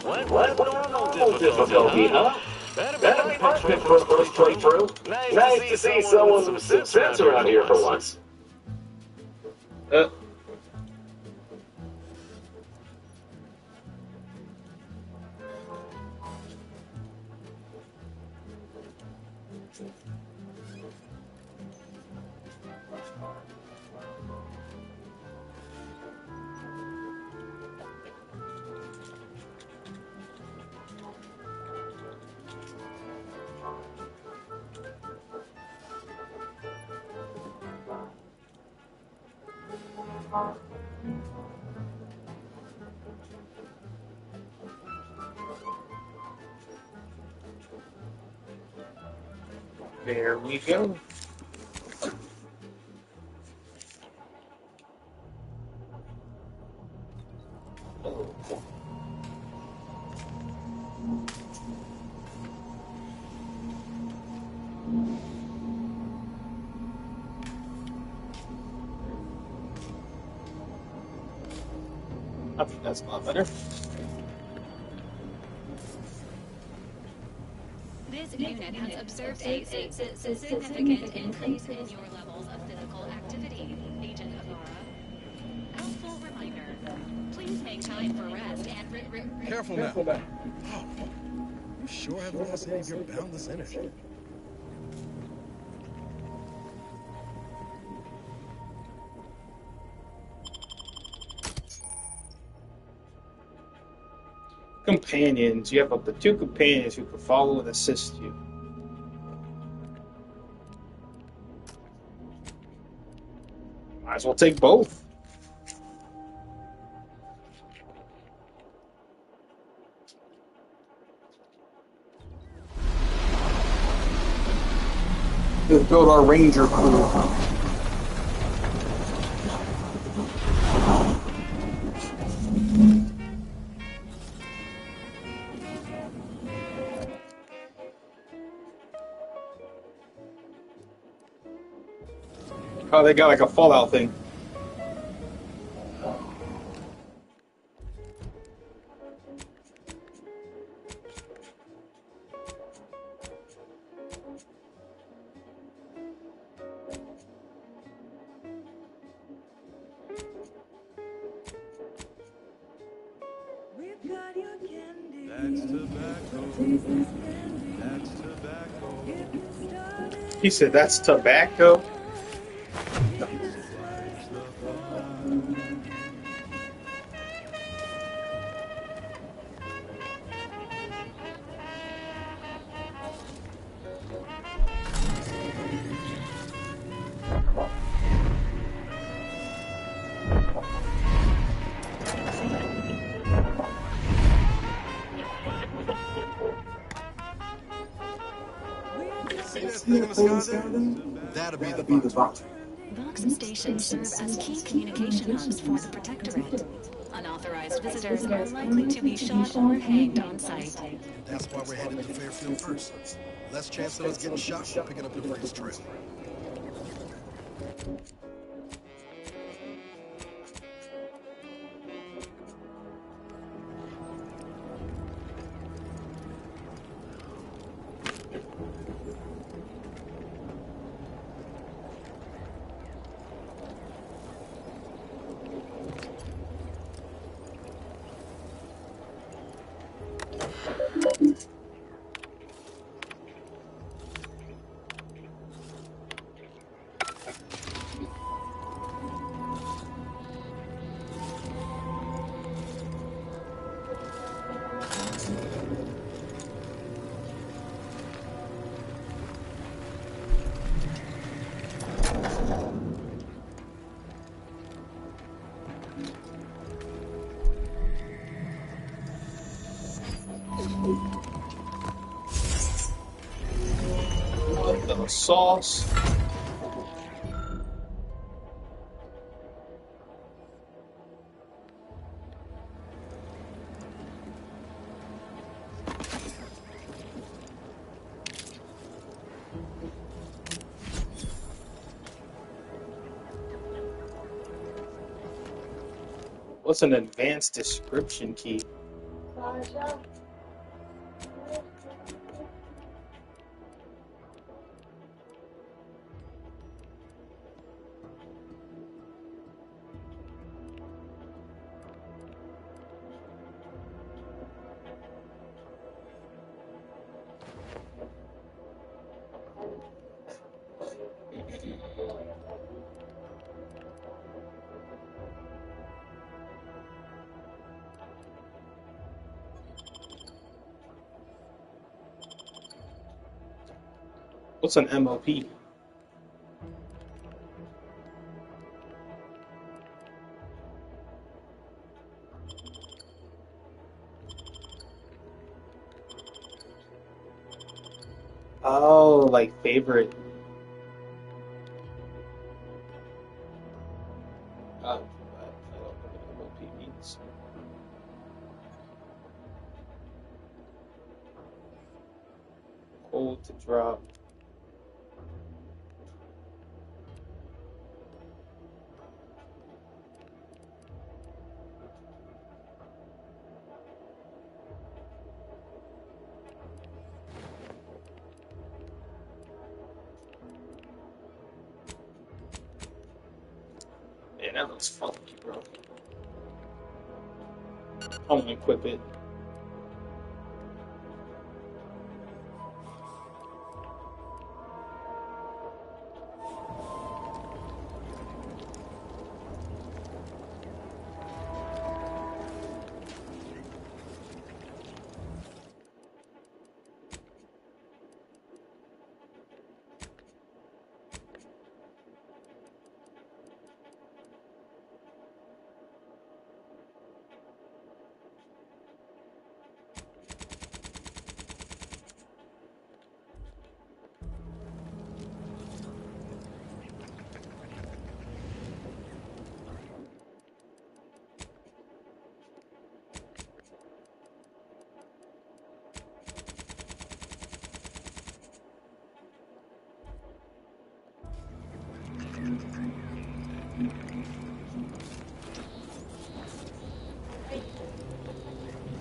What normal difficulty, huh? That'd be perfect for the first playthrough. Nice to see someone with some sense around here for once. There we go. I think that's a lot better. This unit has observed a significant increase in your levels of physical activity, Agent Avara. Helpful reminder. Please make time for rest and Careful now. Oh, you sure haven't lost any of your boundless energy. Companions. You have up to 2 companions who can follow and assist you. Might as well take both. Let's build our ranger crew. Oh, they got like a Fallout thing. That's tobacco. That's tobacco. He said that's tobacco. That'll be the box. Vox stations serve as key communication hubs for the Protectorate. Unauthorized visitors are likely to be shot or hanged on site. That's why we're headed to Fairfield first. Less chance of us getting shot or picking up debris trail. The sauce. What's an advanced description key? What's an MOP? Oh, like favorite. I don't know what MOP means. Hold to drop. Man, that looks funky, bro. I'm gonna equip it.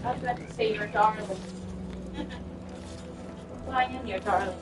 I was about to say your darling. Well, I am your darling.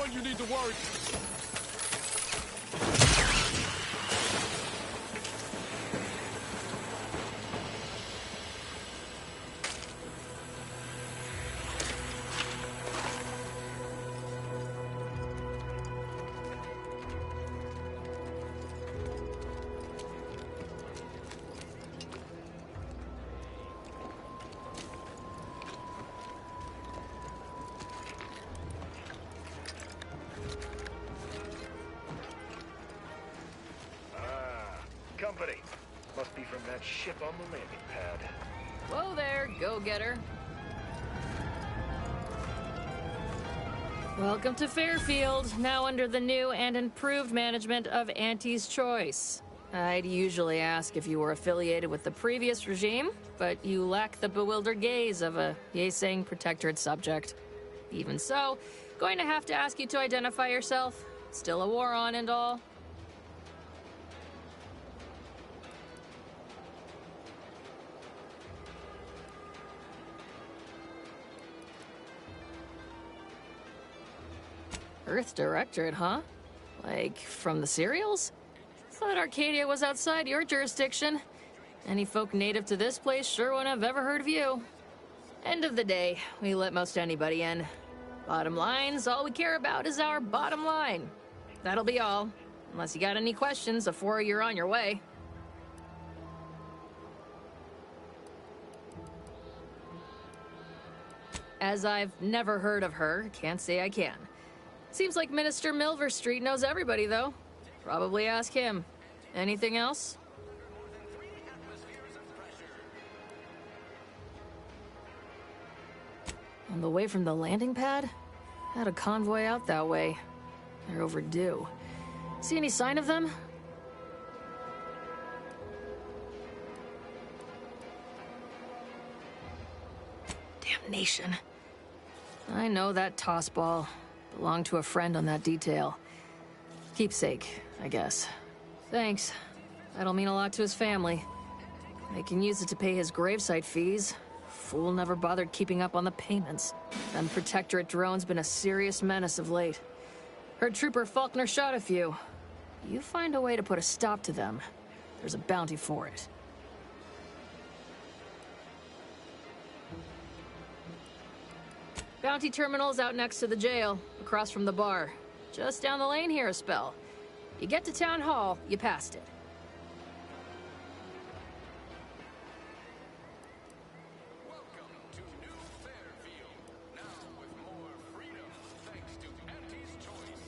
one you need to worry. Company. Must be from that ship on the landing pad. Whoa there, go-getter. Welcome to Fairfield, now under the new and improved management of Auntie's Choice. I'd usually ask if you were affiliated with the previous regime, but you lack the bewildered gaze of a yay-saying protectorate subject. Even so, going to have to ask you to identify yourself. Still a war on and all. Earth Directorate, huh? Like, from the serials? Thought Arcadia was outside your jurisdiction. Any folk native to this place sure wouldn't have ever heard of you. End of the day, we let most anybody in. Bottom line's all we care about is our bottom line. That'll be all. Unless you got any questions before you're on your way. As I've never heard of her, can't say I can. Seems like Minister Milver Street knows everybody, though. Probably ask him. Anything else? On the way from the landing pad? Had a convoy out that way. They're overdue. See any sign of them? Damnation. I know that tossball. Belonged to a friend on that detail. Keepsake, I guess. Thanks. That'll mean a lot to his family. They can use it to pay his gravesite fees. Fool never bothered keeping up on the payments. Them Protectorate drones been a serious menace of late. Heard Trooper Faulkner shot a few. You find a way to put a stop to them. There's a bounty for it. Bounty terminal's out next to the jail, across from the bar. Just down the lane here a spell. You get to Town Hall, you passed it. Welcome to New Fairfield. Now with more freedom, thanks to Auntie's Choice.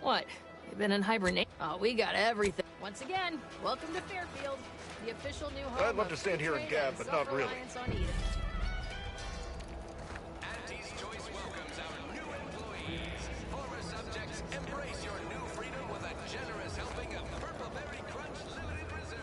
What? You've been in hibernation? Oh, we got everything. Once again, welcome to Fairfield, the official new home. I'd love to stand here and gab, but not really. Auntie's Choice welcomes our new employees. Former subjects, embrace your new freedom with a generous helping of Purple Berry Crunch Limited Reserve.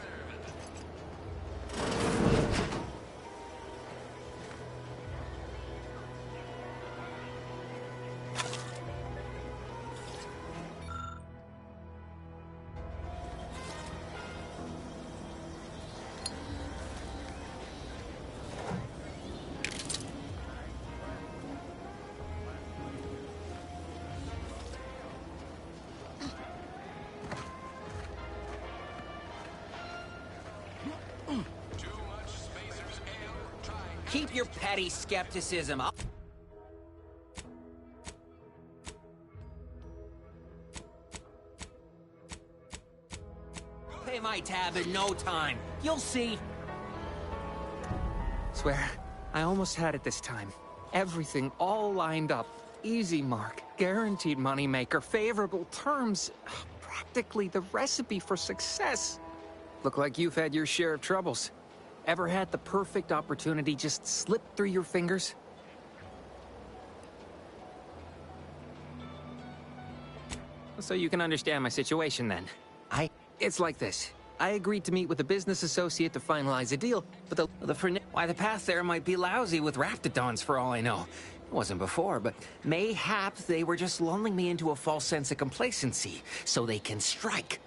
Keep your petty skepticism up. Pay my tab in no time. You'll see. Swear, I almost had it this time. Everything all lined up. Easy mark, guaranteed moneymaker, favorable terms. Practically the recipe for success. Look like you've had your share of troubles. Ever had the perfect opportunity just slip through your fingers? So you can understand my situation then. It's like this. I agreed to meet with a business associate to finalize a deal, but the path there might be lousy with Raptidons for all I know. It wasn't before, but mayhap they were just lulling me into a false sense of complacency so they can strike.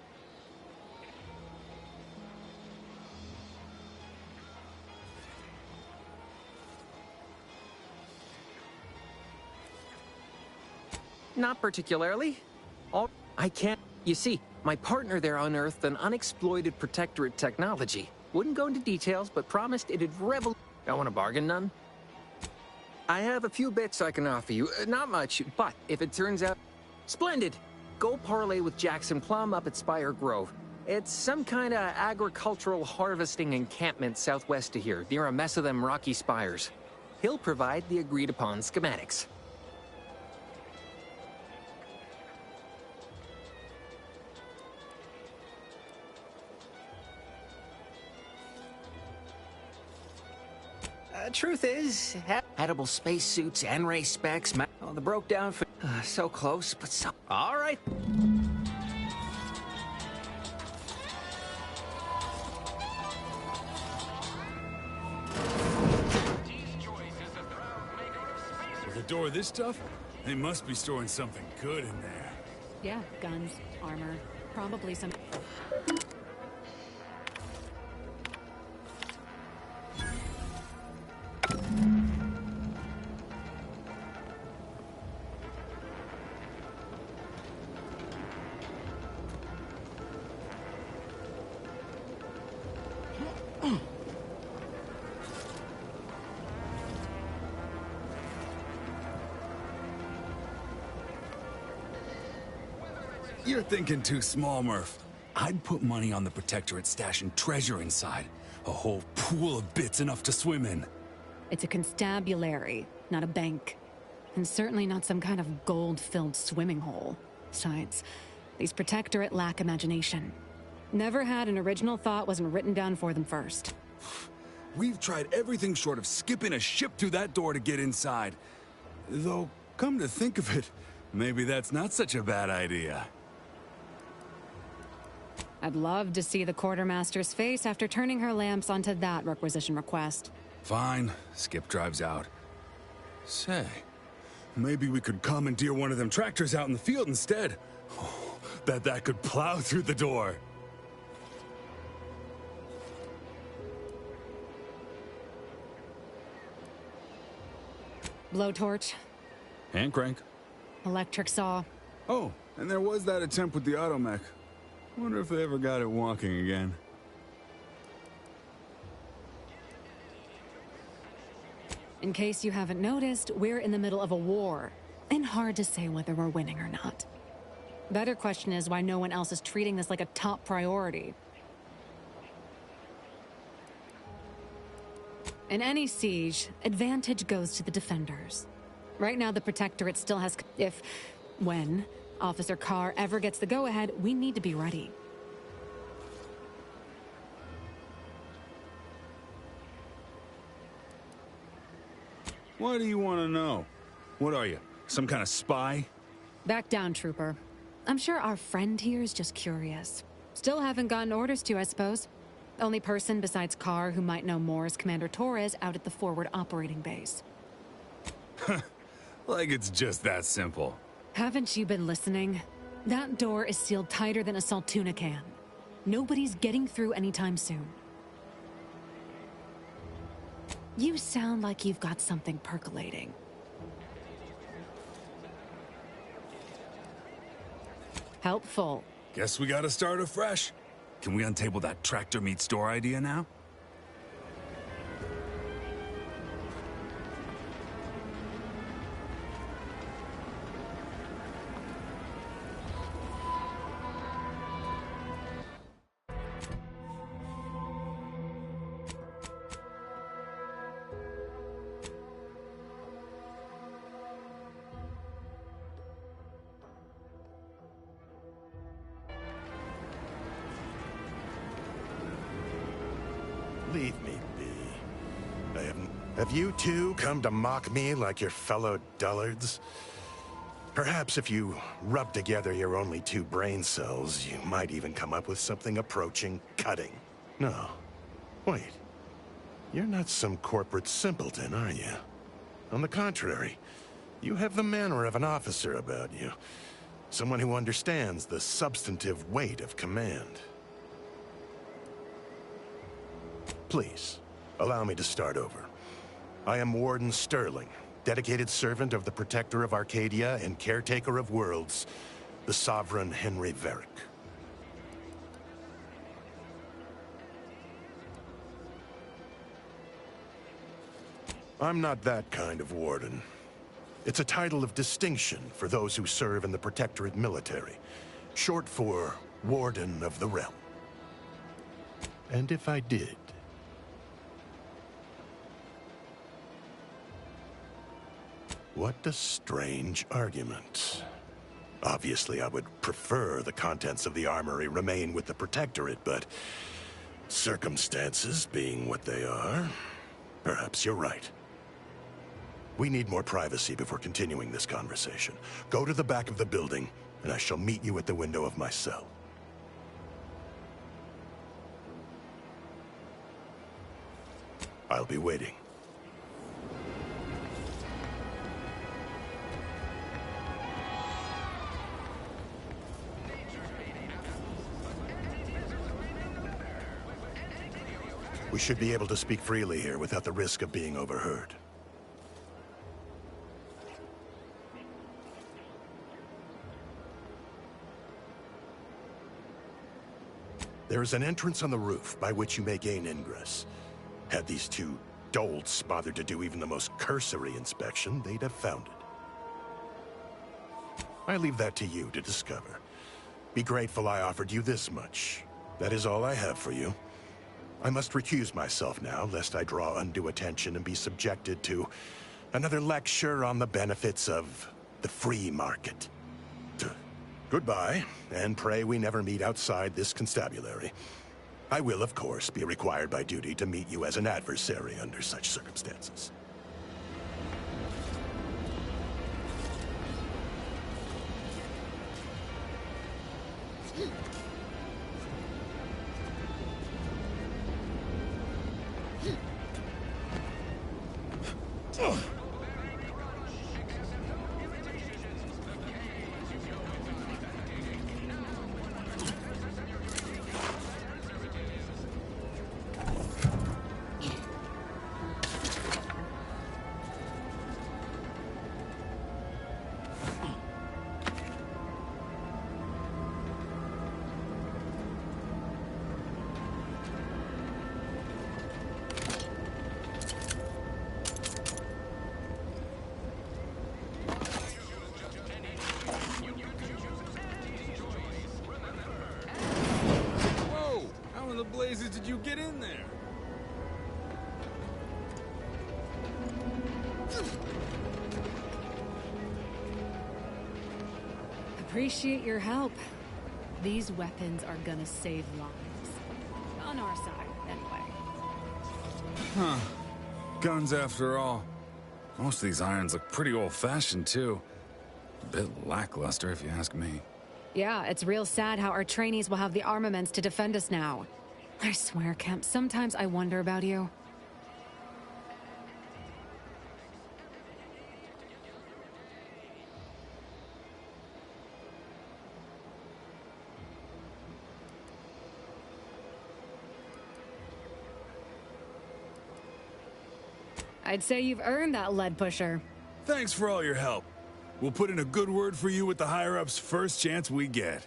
Not particularly. I can't. You see, my partner there unearthed an unexploited protectorate technology. Wouldn't go into details, but promised it'd Don't want to bargain none? I have a few bits I can offer you. Not much, but if it turns out... Splendid! Go parlay with Jackson Plum up at Spire Grove. It's some kind of agricultural harvesting encampment southwest of here, near a mess of them rocky spires. He'll provide the agreed-upon schematics. Truth is, edible spacesuits and race specs. Oh, the broke down for so close, but so. All right. With a door this tough, they must be storing something good in there. Yeah, guns, armor, probably some. You're thinking too small, Murph. I'd put money on the Protectorate stashing treasure inside. A whole pool of bits enough to swim in. It's a constabulary, not a bank. And certainly not some kind of gold-filled swimming hole. Besides, these Protectorate lack imagination. Never had an original thought wasn't written down for them first. We've tried everything short of skipping a ship through that door to get inside. Though, come to think of it, maybe that's not such a bad idea. I'd love to see the quartermaster's face after turning her lamps onto that requisition request. Fine. Skip drives out. Say, maybe we could commandeer one of them tractors out in the field instead. Oh, bet that could plow through the door. Blowtorch. Hand crank. Electric saw. Oh, and there was that attempt with the automech. Wonder if they ever got it walking again. In case you haven't noticed, we're in the middle of a war, and hard to say whether we're winning or not. The other question is why no one else is treating this like a top priority. In any siege, advantage goes to the defenders. Right now, the Protectorate still has... when Officer Carr ever gets the go-ahead, we need to be ready. What do you want to know? What are you, some kind of spy? Back down, Trooper. I'm sure our friend here is just curious. Still haven't gotten orders to, I suppose. Only person besides Carr who might know more is Commander Torres out at the forward operating base. Like it's just that simple. Haven't you been listening? That door is sealed tighter than a Saltuna can. Nobody's getting through anytime soon. You sound like you've got something percolating. Helpful. Guess we gotta start afresh. Can we untable that tractor meet store idea now? Leave me be. Have you two come to mock me like your fellow dullards? Perhaps if you rub together your only two brain cells, you might even come up with something approaching cutting. No. Wait. You're not some corporate simpleton, are you? On the contrary, you have the manner of an officer about you. Someone who understands the substantive weight of command. Please, allow me to start over. I am Warden Sterling, dedicated servant of the Protector of Arcadia and Caretaker of Worlds, the Sovereign Henry Varick. I'm not that kind of warden. It's a title of distinction for those who serve in the Protectorate military, short for Warden of the Realm. And if I did... What a strange argument. Obviously, I would prefer the contents of the armory remain with the Protectorate, but circumstances being what they are, perhaps you're right. We need more privacy before continuing this conversation. Go to the back of the building, and I shall meet you at the window of my cell. I'll be waiting. We should be able to speak freely here without the risk of being overheard. There is an entrance on the roof by which you may gain ingress. Had these two dolts bothered to do even the most cursory inspection, they'd have found it. I leave that to you to discover. Be grateful I offered you this much. That is all I have for you. I must recuse myself now, lest I draw undue attention and be subjected to another lecture on the benefits of the free market. Goodbye, and pray we never meet outside this constabulary. I will, of course, be required by duty to meet you as an adversary under such circumstances. blazes did you get in there? Appreciate your help. These weapons are gonna save lives. On our side, anyway. Huh. Guns after all. Most of these irons look pretty old-fashioned, too. A bit lackluster, if you ask me. Yeah, it's real sad how our trainees will have the armaments to defend us now. I swear, Kemp, sometimes I wonder about you. I'd say you've earned that lead pusher. Thanks for all your help. We'll put in a good word for you with the higher-ups first chance we get.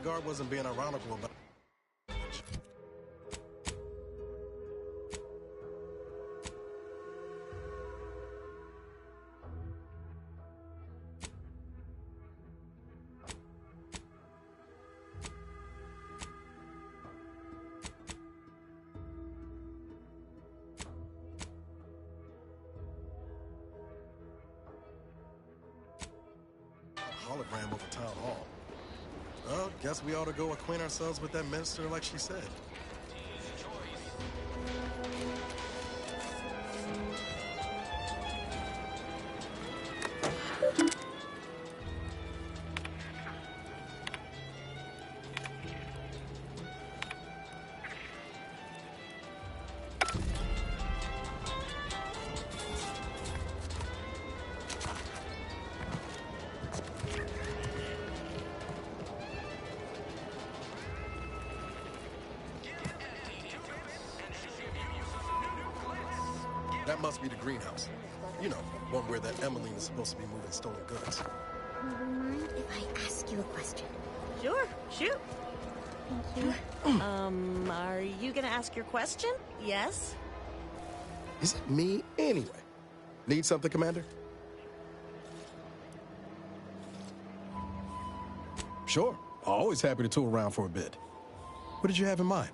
guard wasn't being ironical about hologram over town hall. Well, guess we ought to go acquaint ourselves with that minister like she said. That must be the greenhouse. You know, one where that Emmeline is supposed to be moving stolen goods. Mind if I ask you a question? Sure, shoot. Thank you. Are you gonna ask your question? Yes? Is it me anyway? Need something, Commander? Sure. Always happy to tool around for a bit. What did you have in mind?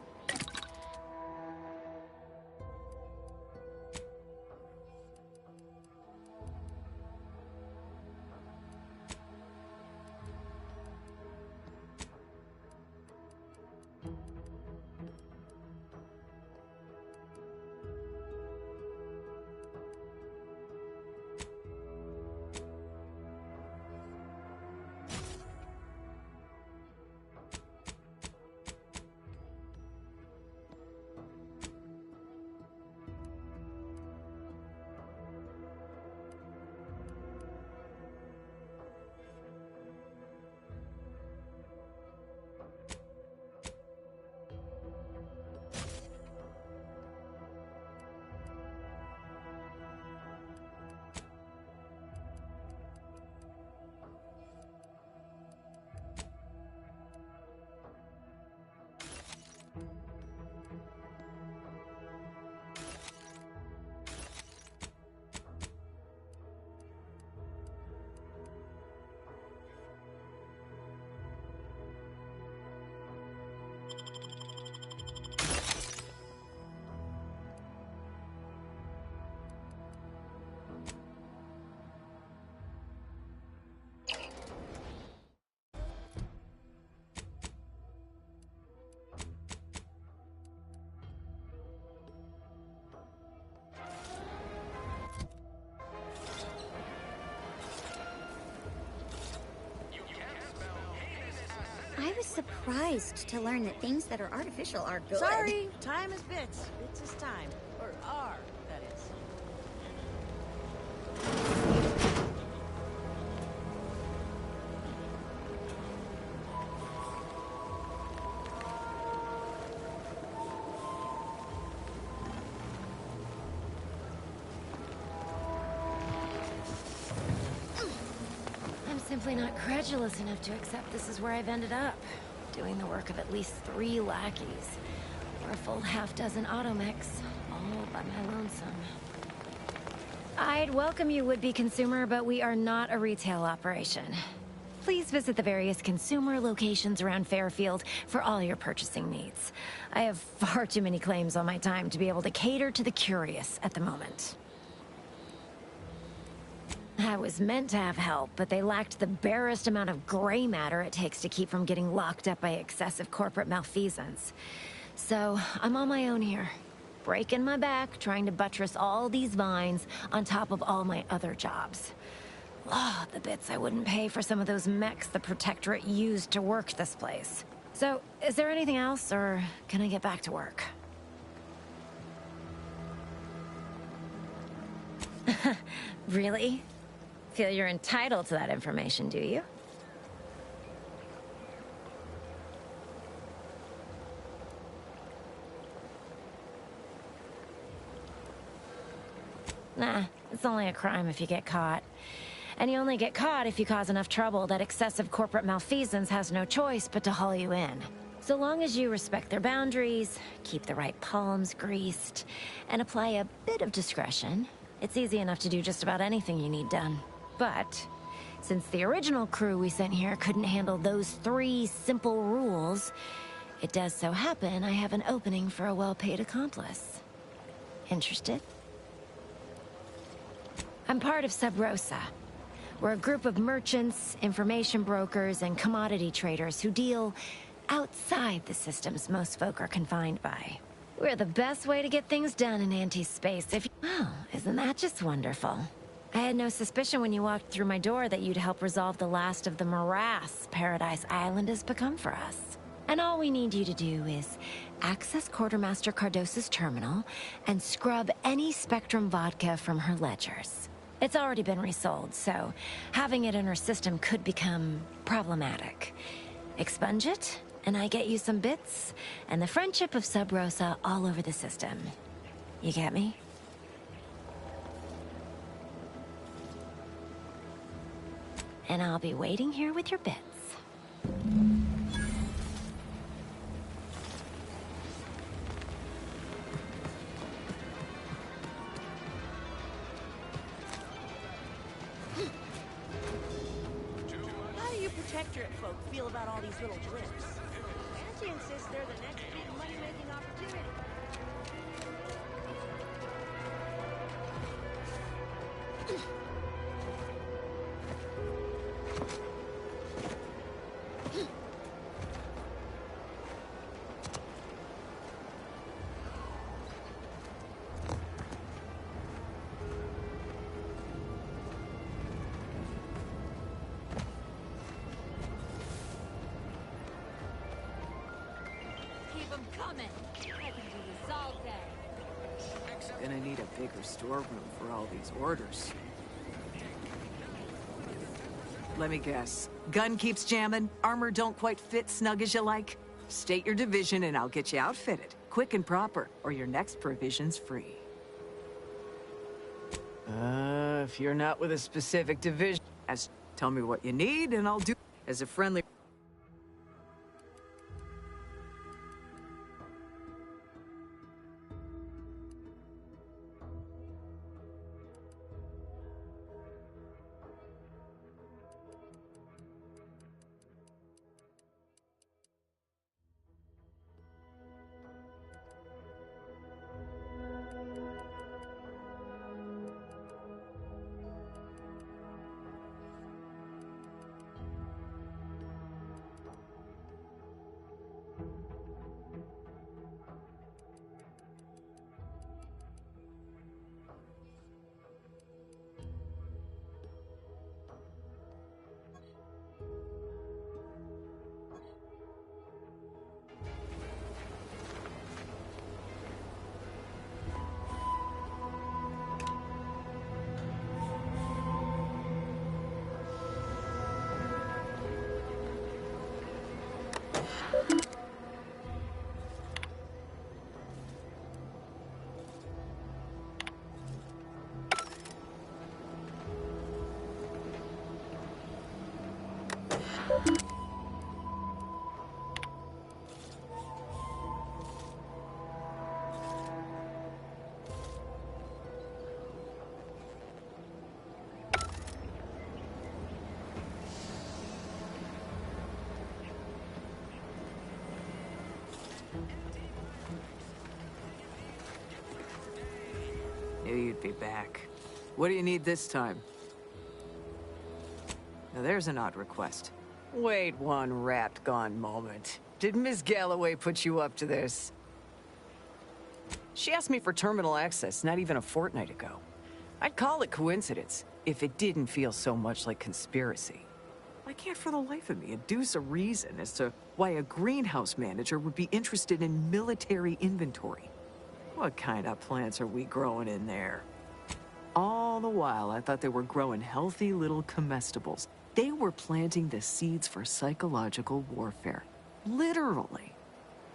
I was surprised to learn that things that are artificial are good. Sorry, time is bits. Bits is time. Or are, that is. I'm simply not credulous enough to accept this is where I've ended up. Doing the work of at least 3 lackeys. Or a full half-dozen automechs, all by my lonesome. I'd welcome you, would-be consumer, but we are not a retail operation. Please visit the various consumer locations around Fairfield for all your purchasing needs. I have far too many claims on my time to be able to cater to the curious at the moment. I was meant to have help, but they lacked the barest amount of gray matter it takes to keep from getting locked up by excessive corporate malfeasance. So, I'm on my own here, breaking my back, trying to buttress all these vines on top of all my other jobs. Oh, the bits I wouldn't pay for some of those mechs the Protectorate used to work this place. So, is there anything else, or can I get back to work? Really? Feel you're entitled to that information, do you? Nah, it's only a crime if you get caught. And you only get caught if you cause enough trouble that excessive corporate malfeasance has no choice but to haul you in. So long as you respect their boundaries, keep the right palms greased, and apply a bit of discretion, it's easy enough to do just about anything you need done. But since the original crew we sent here couldn't handle those 3 simple rules, it does so happen I have an opening for a well-paid accomplice. Interested? I'm part of Sub Rosa. We're a group of merchants, information brokers, and commodity traders who deal outside the systems most folk are confined by. We're the best way to get things done in anti-space if you... Oh, isn't that just wonderful? I had no suspicion when you walked through my door that you'd help resolve the last of the morass Paradise Island has become for us. And all we need you to do is access Quartermaster Cardossa's terminal and scrub any Spectrum vodka from her ledgers. It's already been resold, so having it in her system could become problematic. Expunge it, and I get you some bits, and the friendship of Sub Rosa all over the system. You get me? And I'll be waiting here with your bits. How do you protectorate folk feel about all these little blips? Nancy insists they're the next big money-making opportunity. Gonna need a bigger storeroom for all these orders. Let me guess. Gun keeps jamming, armor don't quite fit snug as you like. State your division and I'll get you outfitted. Quick and proper, or your next provision's free. If you're not with a specific division, tell me what you need and I'll do as a friendly... Knew you'd be back. What do you need this time? Now there's an odd request. Wait one rat-gone moment. Did Miss Galloway put you up to this? She asked me for terminal access not even a fortnight ago. I'd call it coincidence if it didn't feel so much like conspiracy. I can't for the life of me adduce a reason as to why a greenhouse manager would be interested in military inventory. What kind of plants are we growing in there? All the while, I thought they were growing healthy little comestibles. They were planting the seeds for psychological warfare. Literally.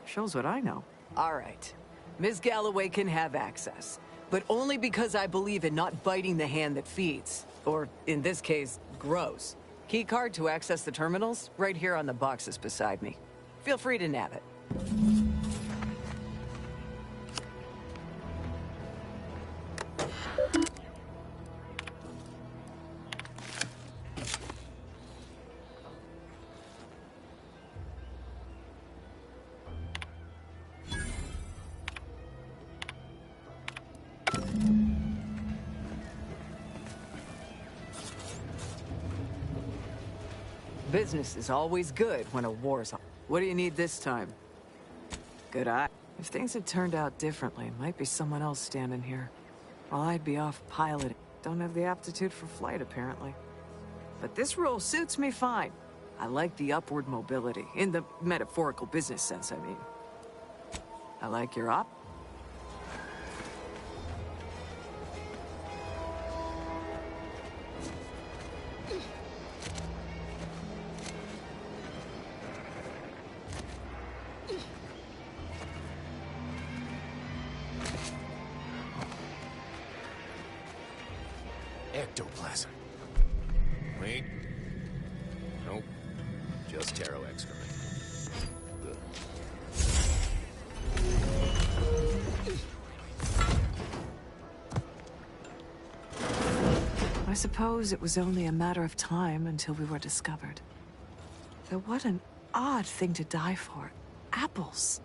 Shows what I know. All right. Ms. Galloway can have access, but only because I believe in not biting the hand that feeds. Or, in this case, gross. Key card to access the terminals, right here on the boxes beside me. Feel free to nab it. Business is always good when a war's on. What do you need this time? Good eye. If things had turned out differently, might be someone else standing here. While I'd be off piloting. Don't have the aptitude for flight, apparently. But this role suits me fine. I like the upward mobility, in the metaphorical business sense, I mean. I like your op. Ectoplasm. Wait. Nope. Just taro excrement. Ugh. I suppose it was only a matter of time until we were discovered. Though what an odd thing to die for. Apples.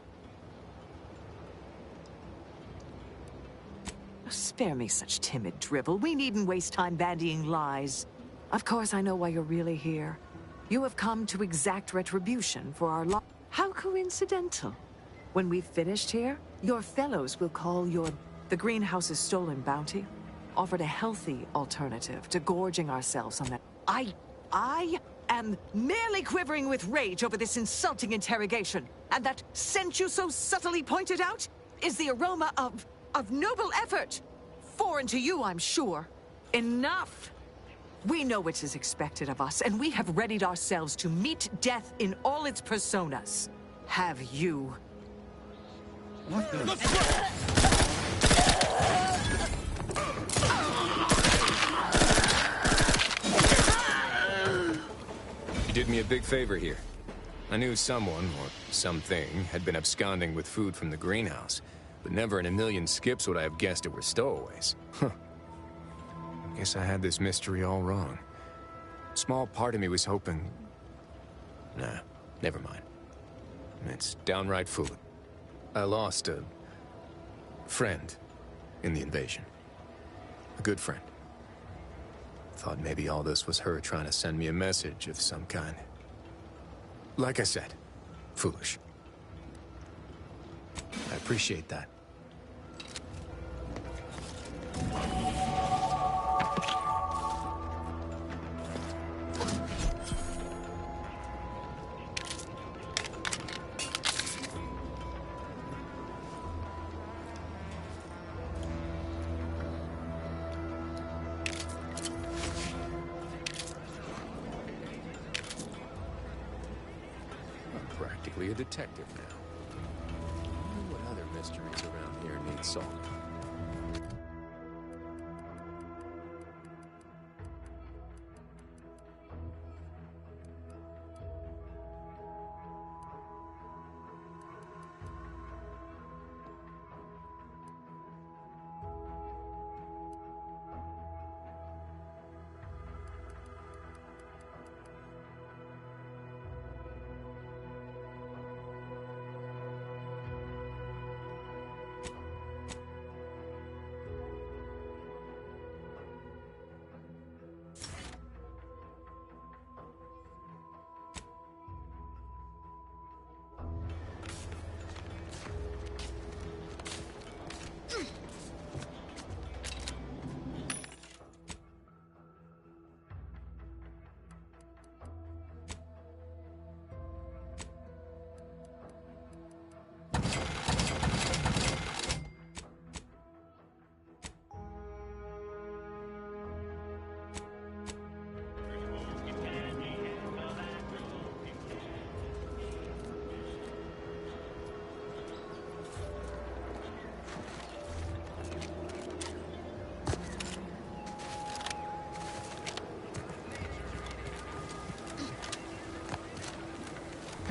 Spare me such timid drivel. We needn't waste time bandying lies. Of course, I know why you're really here. You have come to exact retribution for our loss. How coincidental. When we've finished here, your fellows will call the greenhouse's stolen bounty offered a healthy alternative to gorging ourselves on that. I am merely quivering with rage over this insulting interrogation. And that scent you so subtly pointed out is the aroma of noble effort. Foreign to you, I'm sure. Enough! We know what is expected of us, and we have readied ourselves to meet death in all its personas. Have you? What the? You did me a big favor here. I knew someone, or something, had been absconding with food from the greenhouse. But never in a million skips would I have guessed it were stowaways. Huh. Guess I had this mystery all wrong. Small part of me was hoping... Nah, never mind. It's downright foolish. I lost a... friend in the invasion. A good friend. Thought maybe all this was her trying to send me a message of some kind. Like I said, foolish. I appreciate that. I'm practically a detective now. I wonder what other mysteries around here need solving.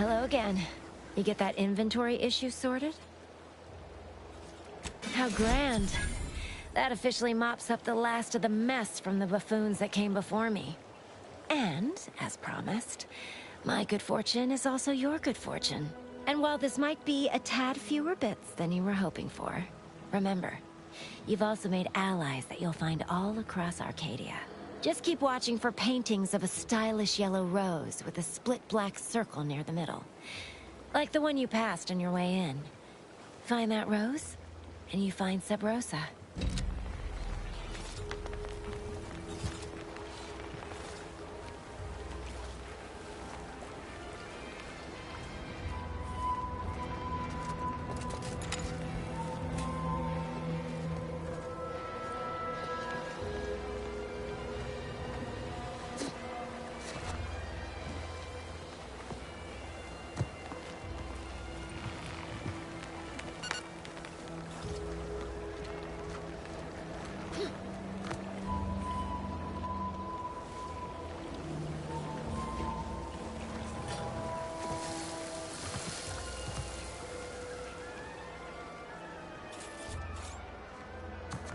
Hello again. You get that inventory issue sorted? How grand. That officially mops up the last of the mess from the buffoons that came before me. And, as promised, my good fortune is also your good fortune. And while this might be a tad fewer bits than you were hoping for, remember, you've also made allies that you'll find all across Arcadia. Just keep watching for paintings of a stylish yellow rose with a split black circle near the middle. Like the one you passed on your way in. Find that rose, and you find Sub Rosa.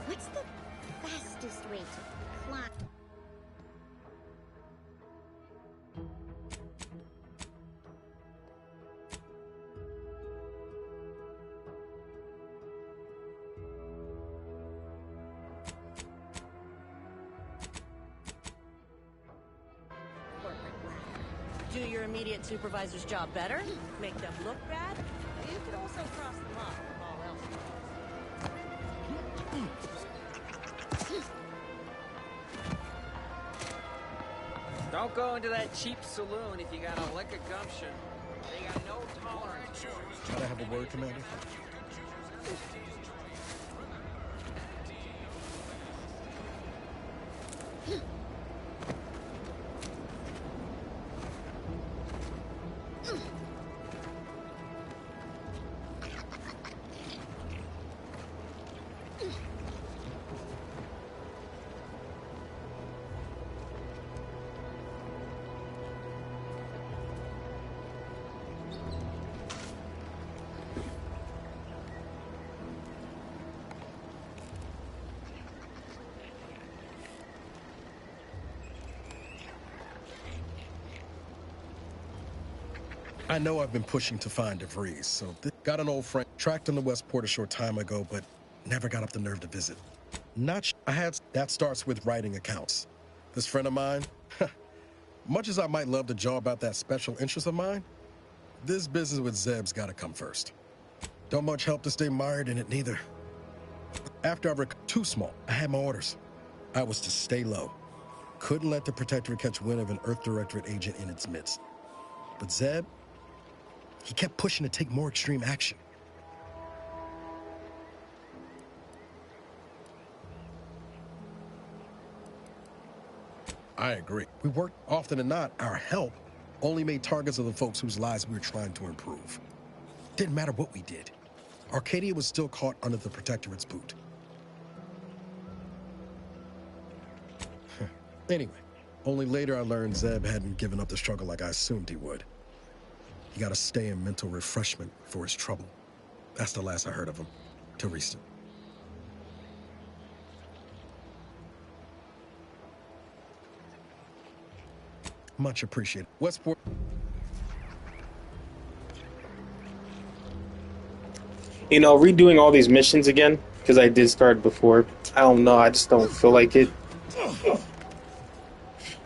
What's the fastest way to climb? Do your immediate supervisor's job better? Make them look bad? You could also cross them off if all else Don't go into that cheap saloon if you got a lick of gumption. They got no tolerance. Can I have a word, Commander? I know I've been pushing to find DeVries, so got an old friend tracked in the Westport a short time ago, but never got up the nerve to visit. That starts with writing accounts. This friend of mine, much as I might love to jaw about that special interest of mine, this business with Zeb's gotta come first. Don't much help to stay mired in it neither. After I too small, I had my orders. I was to stay low. Couldn't let the Protectorate catch wind of an Earth Directorate agent in its midst. But Zeb, he kept pushing to take more extreme action. I agree. We worked often than not. Our help only made targets of the folks whose lives we were trying to improve. Didn't matter what we did. Arcadia was still caught under the Protectorate's boot. Anyway, only later I learned Zeb hadn't given up the struggle like I assumed he would. He got to stay in mental refreshment for his trouble. That's the last I heard of him, till recent. Much appreciated. Westport. You know, redoing all these missions again, because I did start before. I don't know, I just don't feel like it.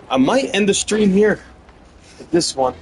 I might end the stream here with this one.